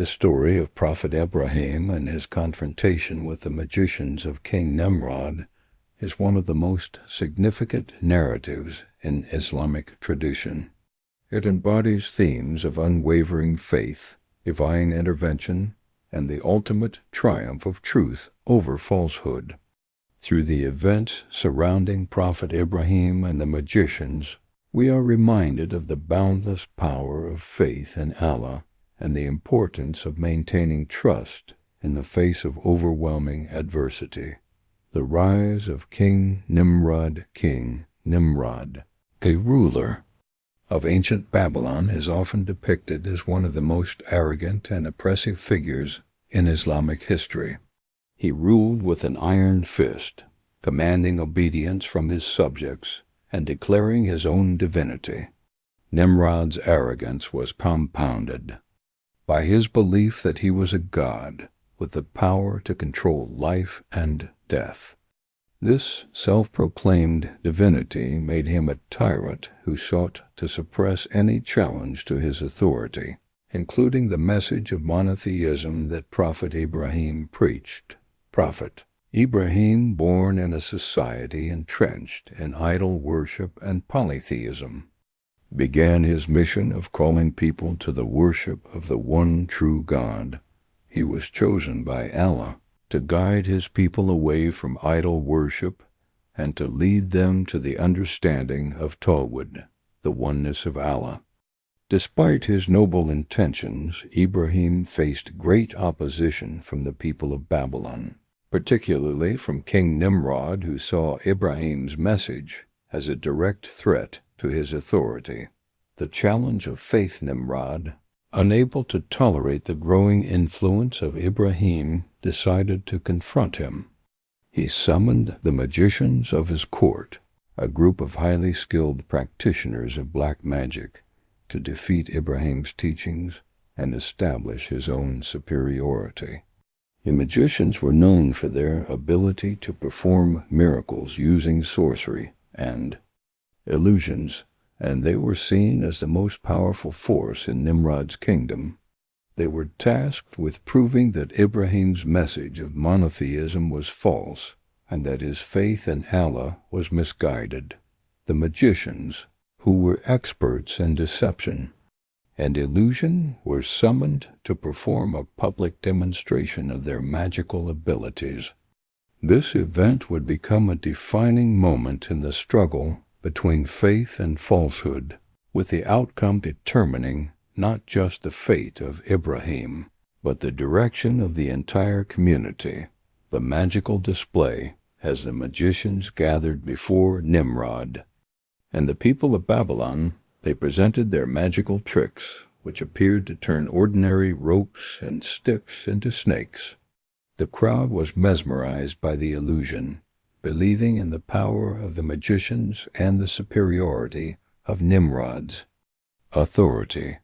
The story of Prophet Ibrahim and his confrontation with the magicians of King Nimrod is one of the most significant narratives in Islamic tradition. It embodies themes of unwavering faith, divine intervention, and the ultimate triumph of truth over falsehood. Through the events surrounding Prophet Ibrahim and the magicians, we are reminded of the boundless power of faith in Allah and the importance of maintaining trust in the face of overwhelming adversity. The rise of King Nimrod, a ruler of ancient Babylon, is often depicted as one of the most arrogant and oppressive figures in Islamic history. He ruled with an iron fist, commanding obedience from his subjects and declaring his own divinity. Nimrod's arrogance was compounded by his belief that he was a god with the power to control life and death. This self-proclaimed divinity made him a tyrant who sought to suppress any challenge to his authority, including the message of monotheism that Prophet Ibrahim preached. Prophet Ibrahim, born in a society entrenched in idol worship and polytheism, began his mission of calling people to the worship of the one true God. He was chosen by Allah to guide his people away from idol worship and to lead them to the understanding of Tawheed, the oneness of Allah. Despite his noble intentions, Ibrahim faced great opposition from the people of Babylon, particularly from King Nimrod, who saw Ibrahim's message as a direct threat to his authority. The challenge of faith Nimrod, unable to tolerate the growing influence of Ibrahim, decided to confront him. He summoned the magicians of his court, a group of highly skilled practitioners of black magic, to defeat Ibrahim's teachings and establish his own superiority. The magicians were known for their ability to perform miracles using sorcery and illusions, and they were seen as the most powerful force in Nimrod's kingdom. They were tasked with proving that Ibrahim's message of monotheism was false and that his faith in Allah was misguided. The magicians, who were experts in deception and illusion, were summoned to perform a public demonstration of their magical abilities. This event would become a defining moment in the struggle between faith and falsehood, with the outcome determining not just the fate of Ibrahim, but the direction of the entire community. The magical display as the magicians gathered before Nimrod and the people of Babylon, they presented their magical tricks, which appeared to turn ordinary ropes and sticks into snakes. The crowd was mesmerized by the illusion, believing in the power of the magicians and the superiority of Nimrod's authority.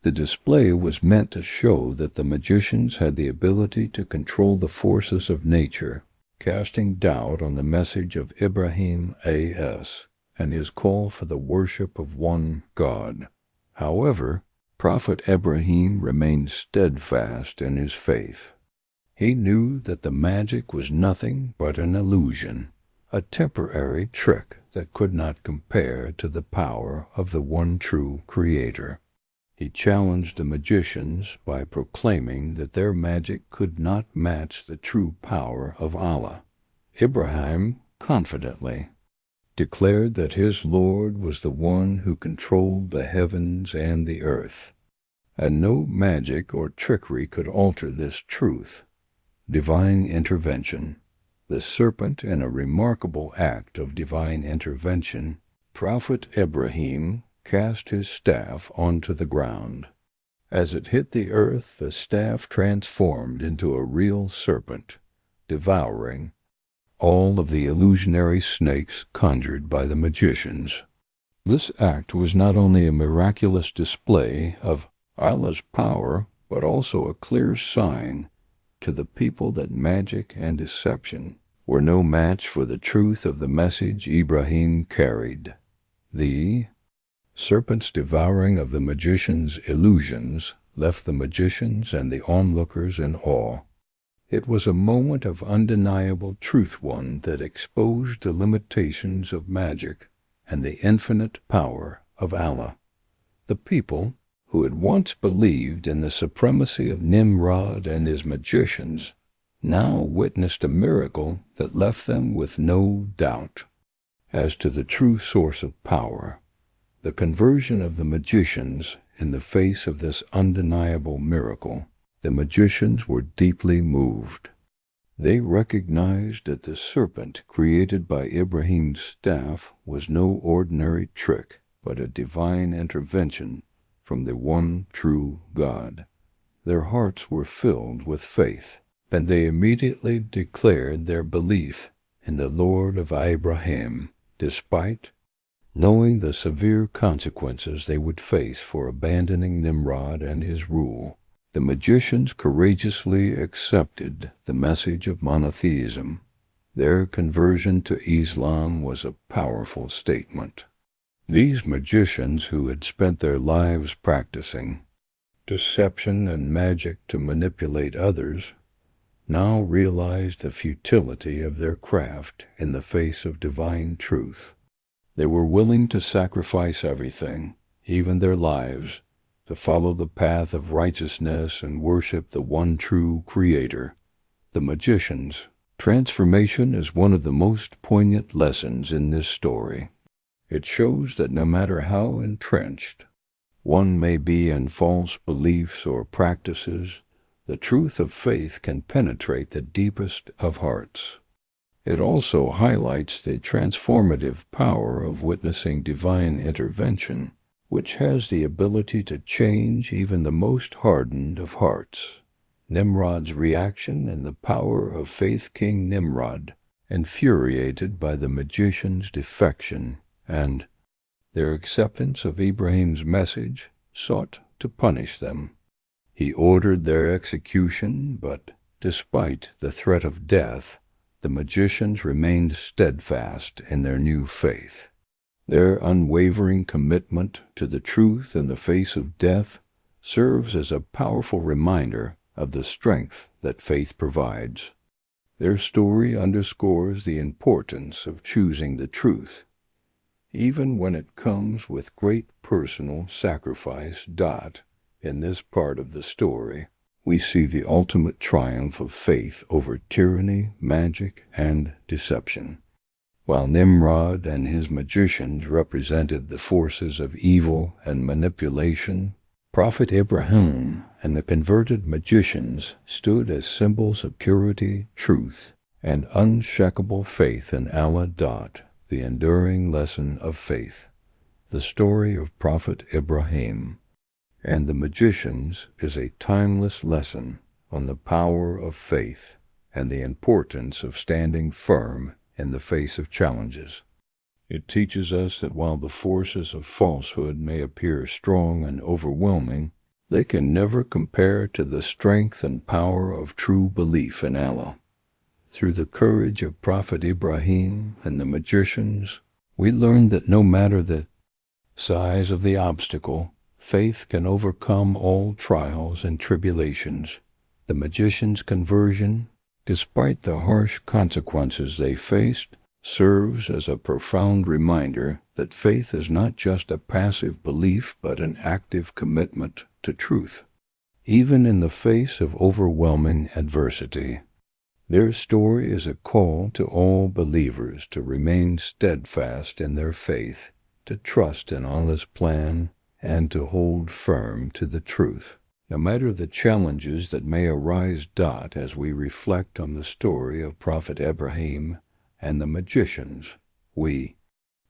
The display was meant to show that the magicians had the ability to control the forces of nature, casting doubt on the message of Ibrahim A.S. and his call for the worship of one God. However, Prophet Ibrahim remained steadfast in his faith. He knew that the magic was nothing but an illusion, a temporary trick that could not compare to the power of the one true Creator. He challenged the magicians by proclaiming that their magic could not match the true power of Allah. Ibrahim confidently declared that his Lord was the one who controlled the heavens and the earth, and no magic or trickery could alter this truth. Divine intervention. The serpent, in a remarkable act of divine intervention, Prophet Ibrahim cast his staff onto the ground. As it hit the earth, the staff transformed into a real serpent, devouring all of the illusionary snakes conjured by the magicians. This act was not only a miraculous display of Allah's power, but also a clear sign to the people that magic and deception were no match for the truth of the message Ibrahim carried. The serpent's devouring of the magician's illusions left the magicians and the onlookers in awe. It was a moment of undeniable truth, one that exposed the limitations of magic and the infinite power of Allah. The people, who had once believed in the supremacy of Nimrod and his magicians, now witnessed a miracle that left them with no doubt as to the true source of power. The conversion of the magicians in the face of this undeniable miracle. The magicians were deeply moved. They recognized that the serpent created by Ibrahim's staff was no ordinary trick, but a divine intervention from the one true God. Their hearts were filled with faith, and they immediately declared their belief in the Lord of Ibrahim, despite knowing the severe consequences they would face for abandoning Nimrod and his rule. The magicians courageously accepted the message of monotheism. Their conversion to Islam was a powerful statement. These magicians, who had spent their lives practicing deception and magic to manipulate others, now realized the futility of their craft in the face of divine truth. They were willing to sacrifice everything, even their lives, to follow the path of righteousness and worship the one true Creator. The magicians. Transformation is one of the most poignant lessons in this story. It shows that no matter how entrenched one may be in false beliefs or practices, the truth of faith can penetrate the deepest of hearts. It also highlights the transformative power of witnessing divine intervention, which has the ability to change even the most hardened of hearts. Nimrod's reaction and the power of faith. King Nimrod, infuriated by the magician's defection and their acceptance of Ibrahim's message, sought to punish them. He ordered their execution, but despite the threat of death, the magicians remained steadfast in their new faith. Their unwavering commitment to the truth in the face of death serves as a powerful reminder of the strength that faith provides. Their story underscores the importance of choosing the truth, even when it comes with great personal sacrifice. In this part of the story, we see the ultimate triumph of faith over tyranny, magic, and deception. While Nimrod and his magicians represented the forces of evil and manipulation, Prophet Ibrahim and the converted magicians stood as symbols of purity, truth, and unshakable faith in Allah. The enduring lesson of faith. The story of Prophet Ibrahim and the magicians is a timeless lesson on the power of faith and the importance of standing firm in the face of challenges. It teaches us that while the forces of falsehood may appear strong and overwhelming, they can never compare to the strength and power of true belief in Allah. Through the courage of Prophet Ibrahim and the magicians, we learn that no matter the size of the obstacle, faith can overcome all trials and tribulations. The magicians' conversion, despite the harsh consequences they faced, serves as a profound reminder that faith is not just a passive belief but an active commitment to truth. Even in the face of overwhelming adversity, their story is a call to all believers to remain steadfast in their faith, to trust in Allah's plan, and to hold firm to the truth. No matter the challenges that may arise. As we reflect on the story of Prophet Ibrahim and the magicians, we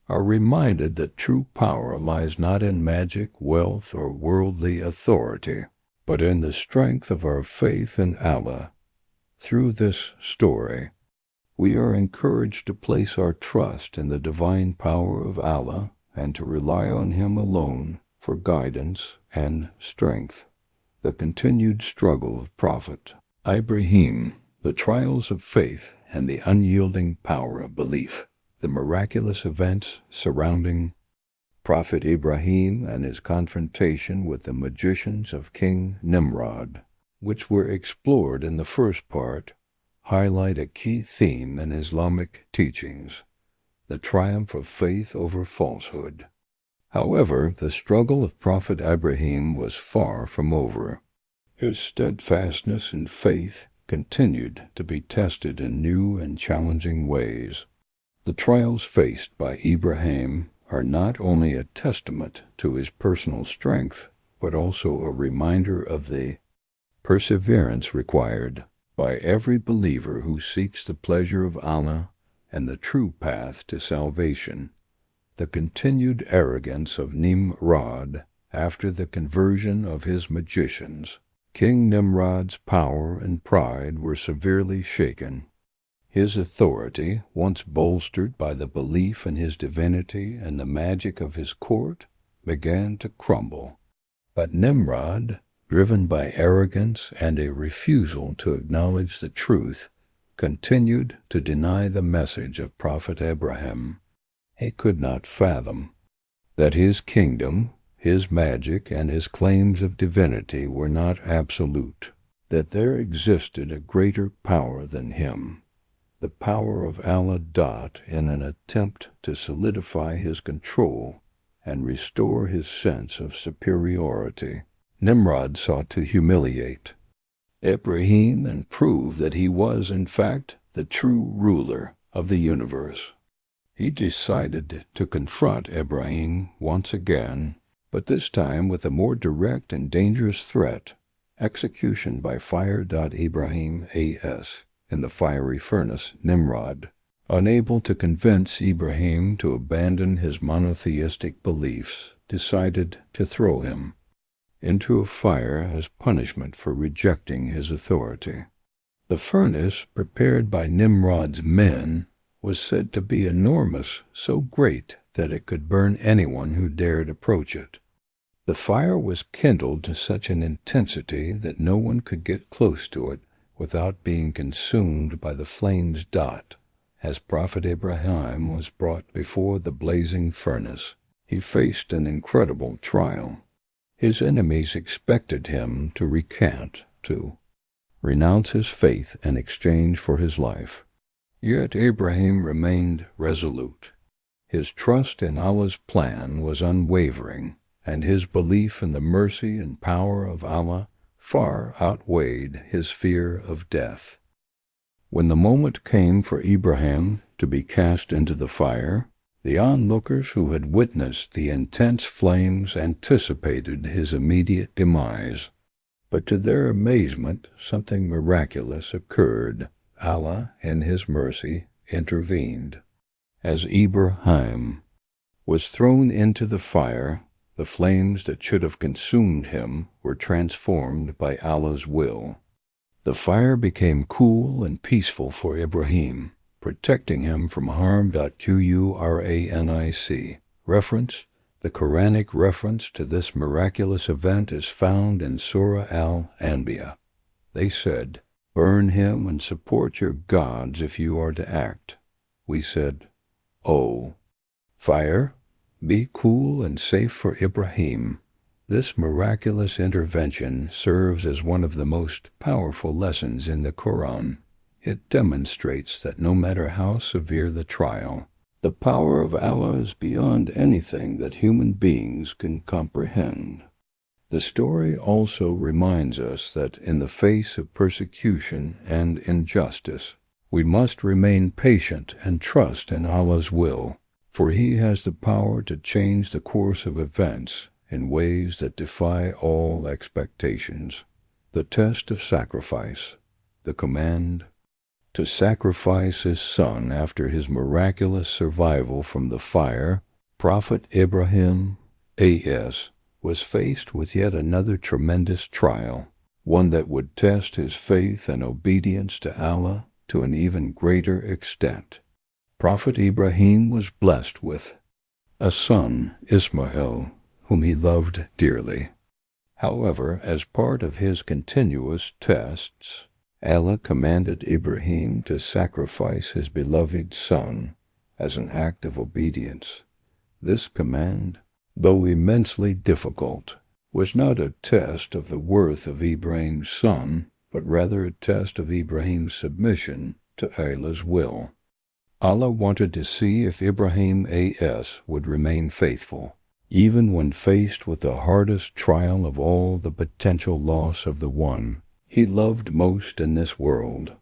are reminded that true power lies not in magic, wealth, or worldly authority, but in the strength of our faith in Allah. Through this story, we are encouraged to place our trust in the divine power of Allah and to rely on Him alone for guidance and strength. The continued struggle of Prophet Ibrahim, the trials of faith, and the unyielding power of belief, the miraculous events surrounding Prophet Ibrahim and his confrontation with the magicians of King Nimrod, which were explored in the first part, highlight a key theme in Islamic teachings: the triumph of faith over falsehood. However, the struggle of Prophet Ibrahim was far from over. His steadfastness and faith continued to be tested in new and challenging ways. The trials faced by Ibrahim are not only a testament to his personal strength, but also a reminder of the perseverance required by every believer who seeks the pleasure of Allah and the true path to salvation. The continued arrogance of Nimrod after the conversion of his magicians. King Nimrod's power and pride were severely shaken. His authority, once bolstered by the belief in his divinity and the magic of his court, began to crumble. But Nimrod, driven by arrogance and a refusal to acknowledge the truth, continued to deny the message of Prophet Ibrahim. He could not fathom that his kingdom, his magic, and his claims of divinity were not absolute, that there existed a greater power than him, the power of Allah. In an attempt to solidify his control and restore his sense of superiority, Nimrod sought to humiliate Ibrahim and prove that he was, in fact, the true ruler of the universe. He decided to confront Ibrahim once again, but this time with a more direct and dangerous threat: execution by fire. Ibrahim A.S. in the fiery furnace. Nimrod, unable to convince Ibrahim to abandon his monotheistic beliefs, decided to throw him into a fire as punishment for rejecting his authority. The furnace, prepared by Nimrod's men, was said to be enormous, so great that it could burn anyone who dared approach it. The fire was kindled to such an intensity that no one could get close to it without being consumed by the flames. As Prophet Ibrahim was brought before the blazing furnace, he faced an incredible trial. His enemies expected him to recant, to renounce his faith in exchange for his life. Yet Ibrahim remained resolute. His trust in Allah's plan was unwavering, and his belief in the mercy and power of Allah far outweighed his fear of death. When the moment came for Ibrahim to be cast into the fire, the onlookers who had witnessed the intense flames anticipated his immediate demise. But to their amazement, something miraculous occurred. Allah, in his mercy, intervened. As Ibrahim was thrown into the fire, the flames that should have consumed him were transformed by Allah's will. The fire became cool and peaceful for Ibrahim, protecting him from harm. Quranic. Reference: the Quranic reference to this miraculous event is found in Surah Al-Anbiya. They said, "Burn him and support your gods if you are to act." We said, "Oh, fire, be cool and safe for Ibrahim." This miraculous intervention serves as one of the most powerful lessons in the Quran. It demonstrates that no matter how severe the trial, the power of Allah is beyond anything that human beings can comprehend. The story also reminds us that in the face of persecution and injustice, we must remain patient and trust in Allah's will, for He has the power to change the course of events in ways that defy all expectations. The test of sacrifice, the command to sacrifice his son after his miraculous survival from the fire. Prophet Ibrahim A.S. was faced with yet another tremendous trial, one that would test his faith and obedience to Allah to an even greater extent. Prophet Ibrahim was blessed with a son, Ismail, whom he loved dearly. However, as part of his continuous tests, Allah commanded Ibrahim to sacrifice his beloved son as an act of obedience. This command though immensely difficult, was not a test of the worth of Ibrahim's son, but rather a test of Ibrahim's submission to Allah's will. Allah wanted to see if Ibrahim A.S. would remain faithful, even when faced with the hardest trial of all, the potential loss of the one he loved most in this world.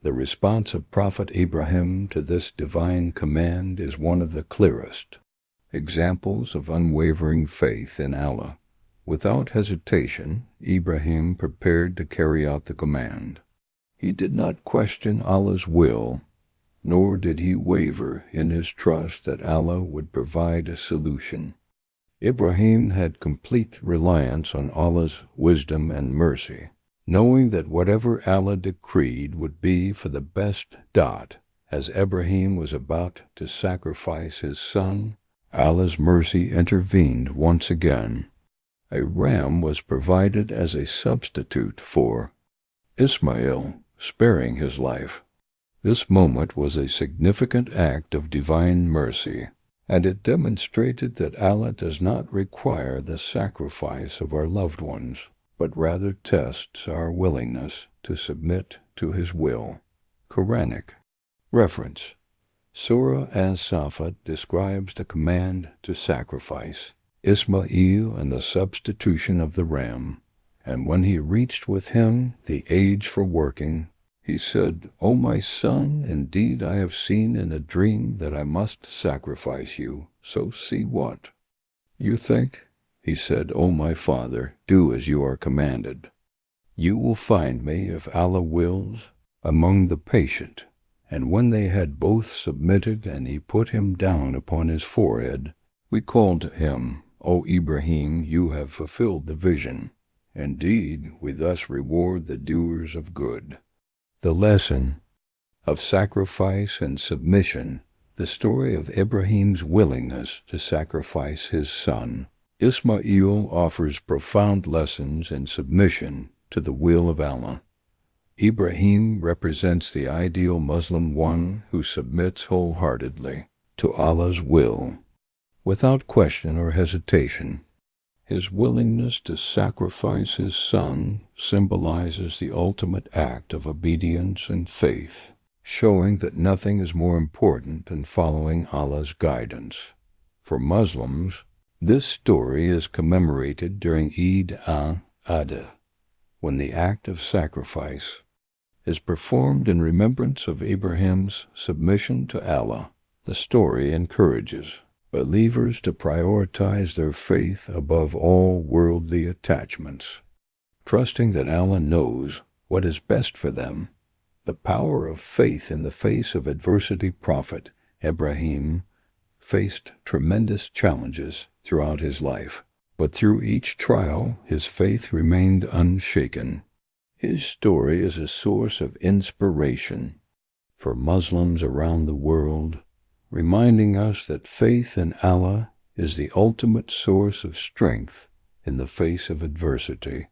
The response of Prophet Ibrahim to this divine command is one of the clearest examples of unwavering faith in Allah. Without hesitation, Ibrahim prepared to carry out the command. He did not question Allah's will, nor did he waver in his trust that Allah would provide a solution. Ibrahim had complete reliance on Allah's wisdom and mercy, knowing that whatever Allah decreed would be for the best. As Ibrahim was about to sacrifice his son, Allah's mercy intervened once again. A ram was provided as a substitute for Ismail, sparing his life. This moment was a significant act of divine mercy, and it demonstrated that Allah does not require the sacrifice of our loved ones, but rather tests our willingness to submit to His will. Quranic reference. Surah As-Safat describes the command to sacrifice Ismail and the substitution of the ram. And when he reached with him the age for working, he said, "O my son, indeed I have seen in a dream that I must sacrifice you, so see what you think." He said, "O my father, do as you are commanded. You will find me, if Allah wills, among the patient." And when they had both submitted and he put him down upon his forehead, we called to him, "O Ibrahim, you have fulfilled the vision. Indeed, we thus reward the doers of good." The lesson of sacrifice and submission, the story of Ibrahim's willingness to sacrifice his son Ismail, offers profound lessons in submission to the will of Allah. Ibrahim represents the ideal Muslim, one who submits wholeheartedly to Allah's will, without question or hesitation. His willingness to sacrifice his son symbolizes the ultimate act of obedience and faith, showing that nothing is more important than following Allah's guidance. For Muslims, this story is commemorated during Eid al-Adha, when the act of sacrifice is performed in remembrance of Ibrahim's submission to Allah. The story encourages believers to prioritize their faith above all worldly attachments, trusting that Allah knows what is best for them. The power of faith in the face of adversity. Prophet Ibrahim faced tremendous challenges throughout his life, but through each trial his faith remained unshaken. His story is a source of inspiration for Muslims around the world, reminding us that faith in Allah is the ultimate source of strength in the face of adversity.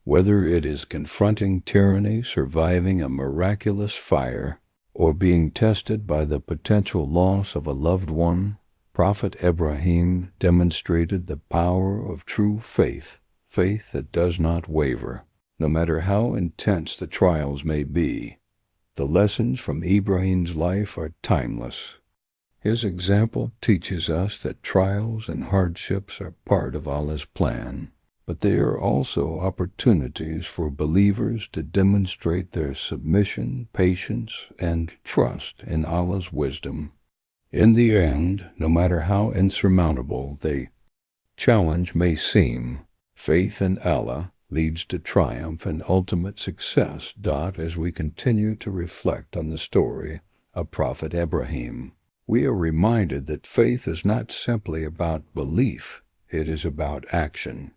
Whether it is confronting tyranny, surviving a miraculous fire, or being tested by the potential loss of a loved one, Prophet Ibrahim demonstrated the power of true faith, faith that does not waver, no matter how intense the trials may be. The lessons from Ibrahim's life are timeless. His example teaches us that trials and hardships are part of Allah's plan, but they are also opportunities for believers to demonstrate their submission, patience, and trust in Allah's wisdom. In the end, no matter how insurmountable the challenge may seem, faith in Allah leads to triumph and ultimate success. As we continue to reflect on the story of Prophet Ibrahim, we are reminded that faith is not simply about belief, it is about action.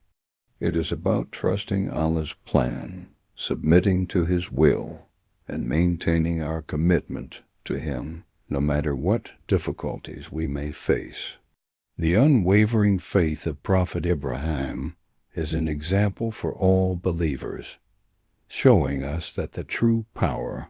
It is about trusting Allah's plan, submitting to His will, and maintaining our commitment to Him, no matter what difficulties we may face. The unwavering faith of Prophet Ibrahim is an example for all believers, showing us that the true power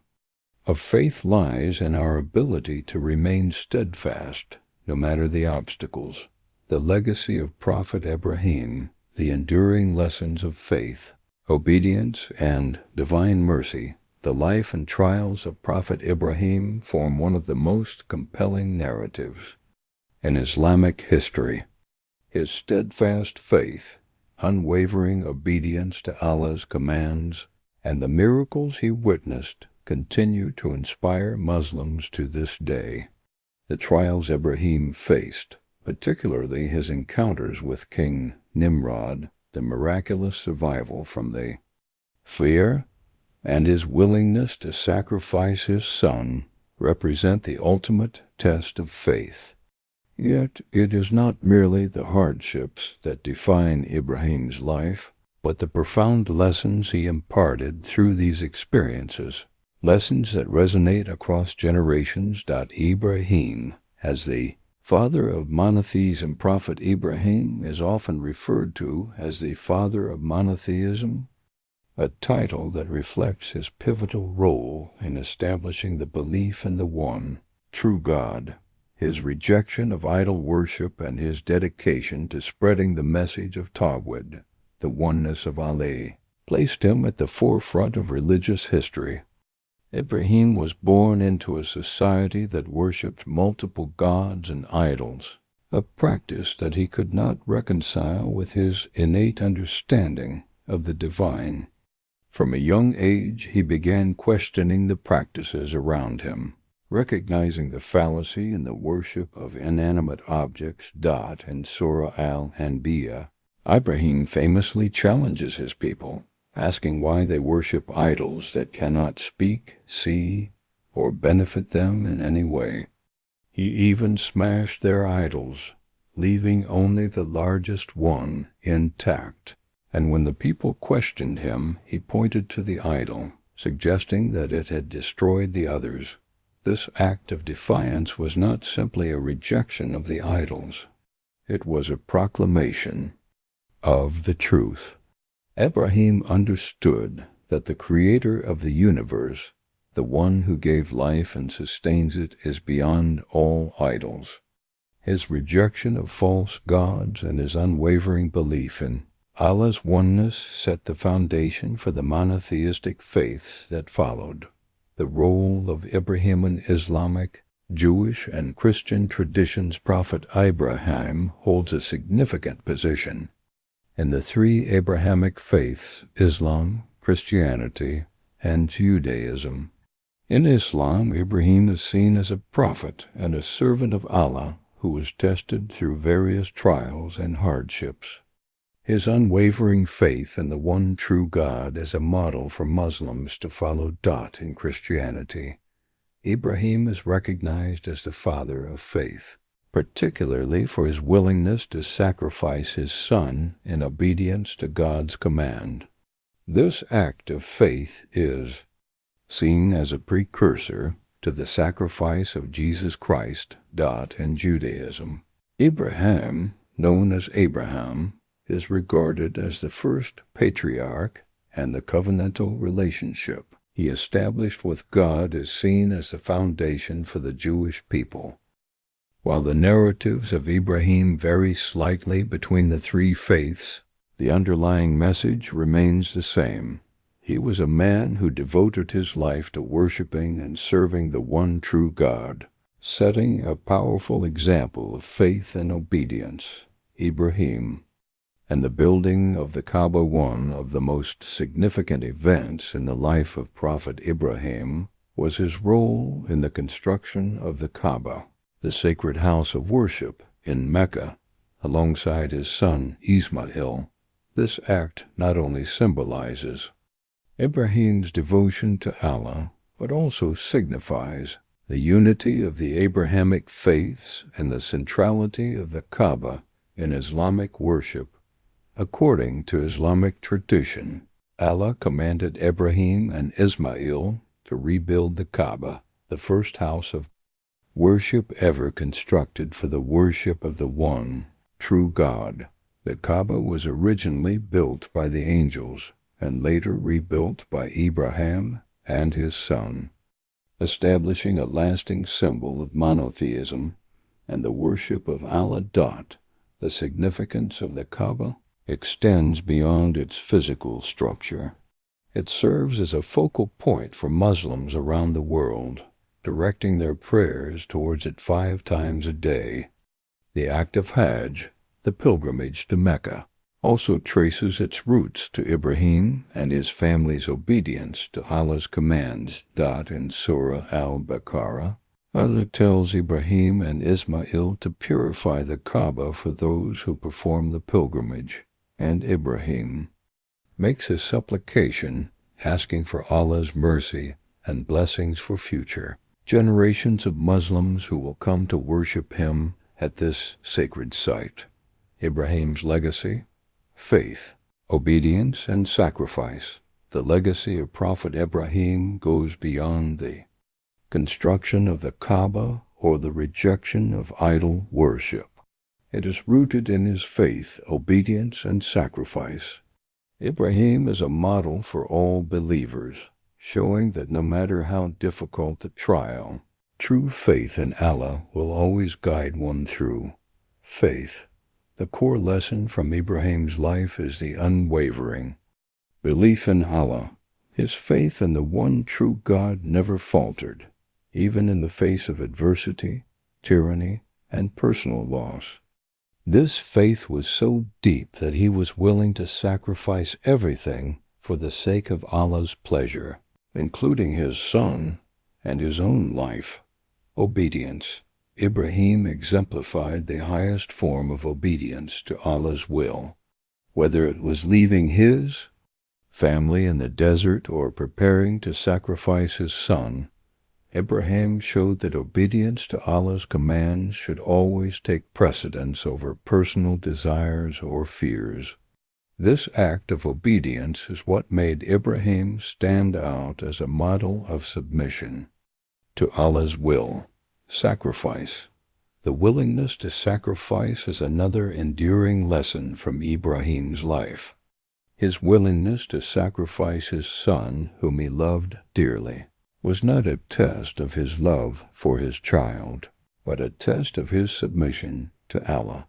of faith lies in our ability to remain steadfast no matter the obstacles. the legacy of Prophet Ibrahim, the enduring lessons of faith, obedience, and divine mercy, the life and trials of Prophet Ibrahim form one of the most compelling narratives in Islamic history. His steadfast faith, unwavering obedience to Allah's commands, and the miracles he witnessed continue to inspire Muslims to this day. The trials Ibrahim faced, particularly his encounters with King Nimrod, the miraculous survival from the fear, and his willingness to sacrifice his son, represent the ultimate test of faith. Yet it is not merely the hardships that define Ibrahim's life, but the profound lessons he imparted through these experiences, lessons that resonate across generations. Ibrahim, as the father of monotheism, Prophet Ibrahim is often referred to as the father of monotheism, a title that reflects his pivotal role in establishing the belief in the one true God. His rejection of idol worship and his dedication to spreading the message of Tawheed, the oneness of Allah, placed him at the forefront of religious history. Ibrahim was born into a society that worshipped multiple gods and idols, a practice that he could not reconcile with his innate understanding of the divine. From a young age, he began questioning the practices around him, recognizing the fallacy in the worship of inanimate objects. In Surah Al-Anbiya, Ibrahim famously challenges his people, asking why they worship idols that cannot speak, see, or benefit them in any way. He even smashed their idols, leaving only the largest one intact. And when the people questioned him, he pointed to the idol, suggesting that it had destroyed the others. This act of defiance was not simply a rejection of the idols. It was a proclamation of the truth. Ibrahim understood that the creator of the universe, the one who gave life and sustains it, is beyond all idols. His rejection of false gods and his unwavering belief in Allah's oneness set the foundation for the monotheistic faiths that followed. The role of Ibrahim in Islamic, Jewish, and Christian traditions. Prophet Ibrahim holds a significant position in the three Abrahamic faiths: Islam, Christianity, and Judaism. In Islam, Ibrahim is seen as a prophet and a servant of Allah who was tested through various trials and hardships. His unwavering faith in the one true God is a model for Muslims to follow. In Christianity, Ibrahim is recognized as the father of faith, particularly for his willingness to sacrifice his son in obedience to God's command. This act of faith is seen as a precursor to the sacrifice of Jesus Christ. In Judaism, Ibrahim, known as Abraham, is regarded as the first patriarch, and the covenantal relationship he established with God is seen as the foundation for the Jewish people. While the narratives of Ibrahim vary slightly between the three faiths, the underlying message remains the same. He was a man who devoted his life to worshiping and serving the one true God, setting a powerful example of faith and obedience. Ibrahim and the building of the Kaaba, one of the most significant events in the life of Prophet Ibrahim, was his role in the construction of the Kaaba, the sacred house of worship in Mecca, alongside his son Ismail. This act not only symbolizes Ibrahim's devotion to Allah, but also signifies the unity of the Abrahamic faiths and the centrality of the Kaaba in Islamic worship. According to Islamic tradition, Allah commanded Ibrahim and Ismail to rebuild the Kaaba, the first house of worship ever constructed for the worship of the one true God. The Kaaba was originally built by the angels and later rebuilt by Ibrahim and his son, establishing a lasting symbol of monotheism and the worship of Allah. The significance of the Kaaba extends beyond its physical structure. It serves as a focal point for Muslims around the world, directing their prayers towards it 5 times a day. The act of Hajj, the pilgrimage to Mecca, also traces its roots to Ibrahim and his family's obedience to Allah's commands. In Surah Al-Baqarah, Allah tells Ibrahim and Ismail to purify the Kaaba for those who perform the pilgrimage, and Ibrahim makes a supplication asking for Allah's mercy and blessings for future generations of Muslims who will come to worship him at this sacred site. Ibrahim's legacy: faith, obedience, and sacrifice. The legacy of Prophet Ibrahim goes beyond the construction of the Kaaba or the rejection of idol worship. It is rooted in his faith, obedience, and sacrifice. Ibrahim is a model for all believers, showing that no matter how difficult the trial, true faith in Allah will always guide one through. Faith. The core lesson from Ibrahim's life is the unwavering belief in Allah. His faith in the one true God never faltered, even in the face of adversity, tyranny, and personal loss. This faith was so deep that he was willing to sacrifice everything for the sake of Allah's pleasure, including his son and his own life. Obedience. Ibrahim exemplified the highest form of obedience to Allah's will, whether it was leaving his family in the desert or preparing to sacrifice his son. Ibrahim showed that obedience to Allah's commands should always take precedence over personal desires or fears. This act of obedience is what made Ibrahim stand out as a model of submission to Allah's will. Sacrifice. The willingness to sacrifice is another enduring lesson from Ibrahim's life. His willingness to sacrifice his son, whom he loved dearly, was not a test of his love for his child, but a test of his submission to Allah.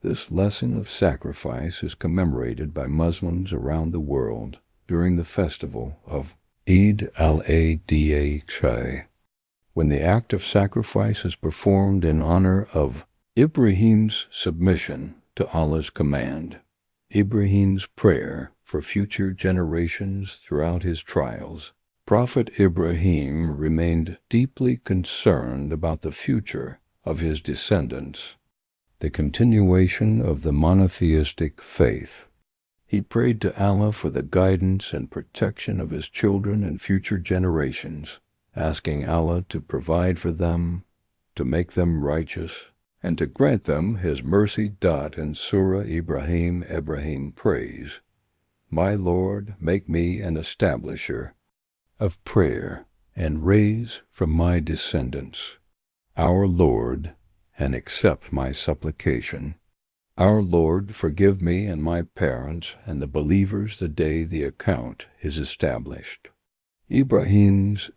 This lesson of sacrifice is commemorated by Muslims around the world during the festival of Eid al-Adha, when the act of sacrifice is performed in honor of Ibrahim's submission to Allah's command. Ibrahim's prayer for future generations throughout his trials. Prophet Ibrahim remained deeply concerned about the future of his descendants, the continuation of the monotheistic faith. He prayed to Allah for the guidance and protection of his children and future generations, asking Allah to provide for them, to make them righteous, and to grant them his mercy. In Surah Ibrahim prays, "My Lord, make me an establisher of prayer, and raise from my descendants, our Lord, and accept my supplication. Our Lord, forgive me and my parents and the believers the day the account is established." Ibrahim's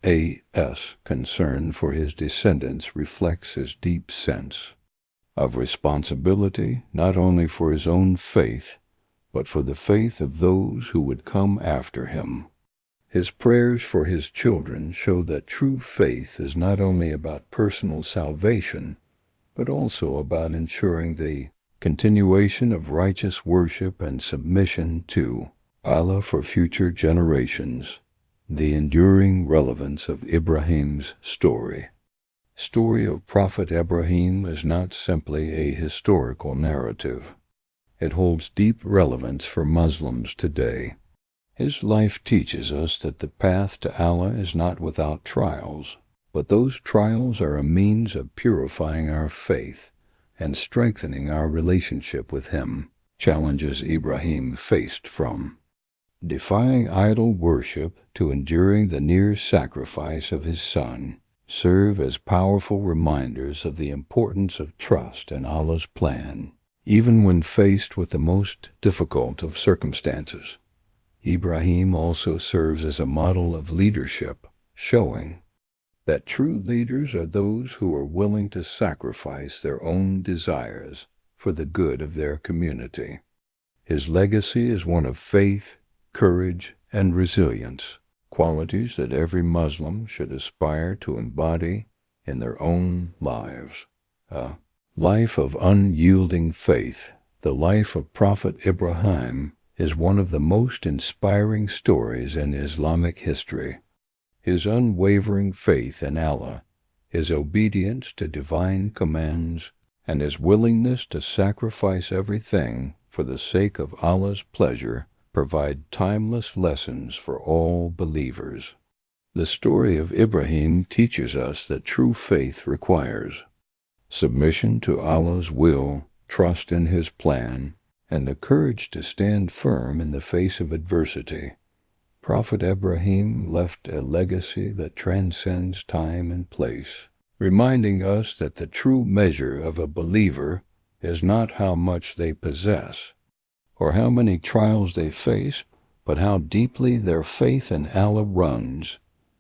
concern for his descendants reflects his deep sense of responsibility not only for his own faith, but for the faith of those who would come after him. His prayers for his children show that true faith is not only about personal salvation, but also about ensuring the continuation of righteous worship and submission to Allah for future generations. The enduring relevance of Ibrahim's story. Story of Prophet Ibrahim is not simply a historical narrative. It holds deep relevance for Muslims today. His life teaches us that the path to Allah is not without trials, but those trials are a means of purifying our faith and strengthening our relationship with Him. Challenges Ibrahim faced from defying idol worship to enduring the near sacrifice of his son serve as powerful reminders of the importance of trust in Allah's plan, even when faced with the most difficult of circumstances. Ibrahim also serves as a model of leadership, showing that true leaders are those who are willing to sacrifice their own desires for the good of their community. His legacy is one of faith, courage, and resilience, qualities that every Muslim should aspire to embody in their own lives. A life of unyielding faith. The life of Prophet Ibrahim is one of the most inspiring stories in Islamic history. His unwavering faith in Allah, his obedience to divine commands, and his willingness to sacrifice everything for the sake of Allah's pleasure provide timeless lessons for all believers. The story of Ibrahim teaches us that true faith requires submission to Allah's will, trust in His plan, and the courage to stand firm in the face of adversity. Prophet Ibrahim left a legacy that transcends time and place, reminding us that the true measure of a believer is not how much they possess, or how many trials they face, but how deeply their faith in Allah runs,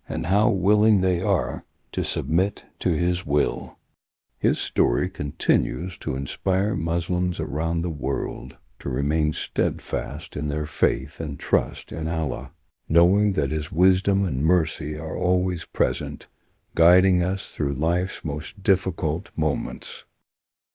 and how willing they are to submit to His will. His story continues to inspire Muslims around the world to remain steadfast in their faith and trust in Allah, knowing that His wisdom and mercy are always present, guiding us through life's most difficult moments.